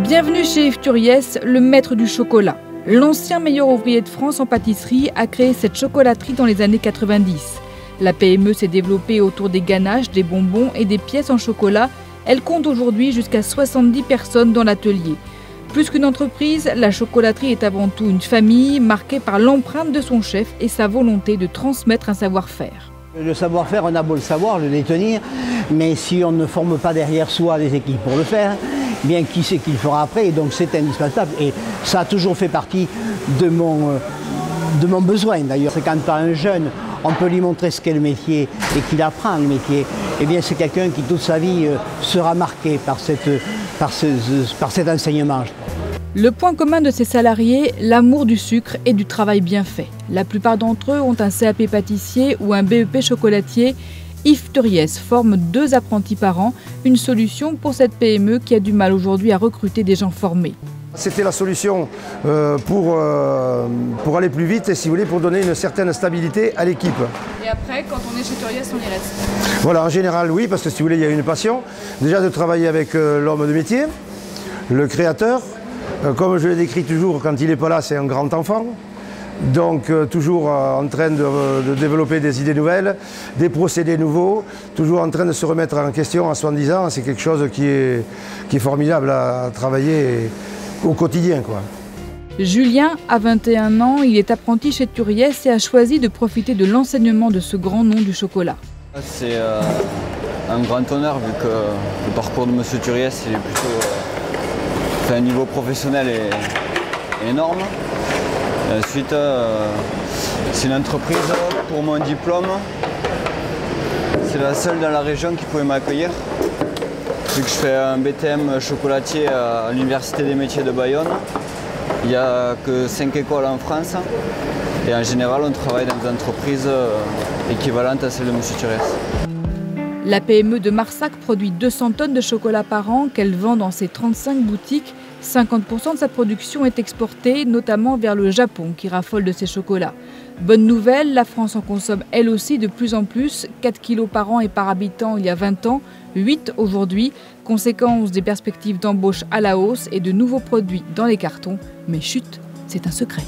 Bienvenue chez Yves Turiès, le maître du chocolat. L'ancien meilleur ouvrier de France en pâtisserie a créé cette chocolaterie dans les années 90. La PME s'est développée autour des ganaches, des bonbons et des pièces en chocolat. Elle compte aujourd'hui jusqu'à 70 personnes dans l'atelier. Plus qu'une entreprise, la chocolaterie est avant tout une famille marquée par l'empreinte de son chef et sa volonté de transmettre un savoir-faire. Le savoir-faire, on a beau le savoir, le détenir, mais si on ne forme pas derrière soi des équipes pour le faire, bien qui sait qui le fera après, et donc c'est indispensable. Et ça a toujours fait partie de mon besoin d'ailleurs. C'est quand un jeune, on peut lui montrer ce qu'est le métier et qu'il apprend le métier, eh bien c'est quelqu'un qui toute sa vie sera marqué par cet enseignement. Le point commun de ces salariés, l'amour du sucre et du travail bien fait. La plupart d'entre eux ont un CAP pâtissier ou un BEP chocolatier. Yves Turiès forme 2 apprentis par an, une solution pour cette PME qui a du mal aujourd'hui à recruter des gens formés. C'était la solution pour aller plus vite et si vous voulez pour donner une certaine stabilité à l'équipe. Et après, quand on est chez Turiès, on y reste? Voilà, en général oui, parce que si vous voulez, il y a une passion. Déjà de travailler avec l'homme de métier, le créateur. Comme je le décris toujours, quand il n'est pas là, c'est un grand enfant. Donc toujours en train de développer des idées nouvelles, des procédés nouveaux, toujours en train de se remettre en question à 70 ans. C'est quelque chose qui est formidable à travailler au quotidien, quoi. Julien a 21 ans, il est apprenti chez Turiès et a choisi de profiter de l'enseignement de ce grand nom du chocolat. C'est un grand honneur vu que le parcours de M. Turiès il est plutôt un niveau professionnel est énorme. Et ensuite, c'est une entreprise pour mon diplôme. C'est la seule dans la région qui pouvait m'accueillir. Vu que je fais un BTM chocolatier à l'Université des métiers de Bayonne. Il n'y a que 5 écoles en France. Et en général, on travaille dans des entreprises équivalentes à celles de M. Turiès. La PME de Marsac produit 200 tonnes de chocolat par an qu'elle vend dans ses 35 boutiques. 50% de sa production est exportée, notamment vers le Japon qui raffole de ses chocolats. Bonne nouvelle, la France en consomme elle aussi de plus en plus. 4 kilos par an et par habitant il y a 20 ans, 8 aujourd'hui. Conséquence des perspectives d'embauche à la hausse et de nouveaux produits dans les cartons. Mais chut, c'est un secret.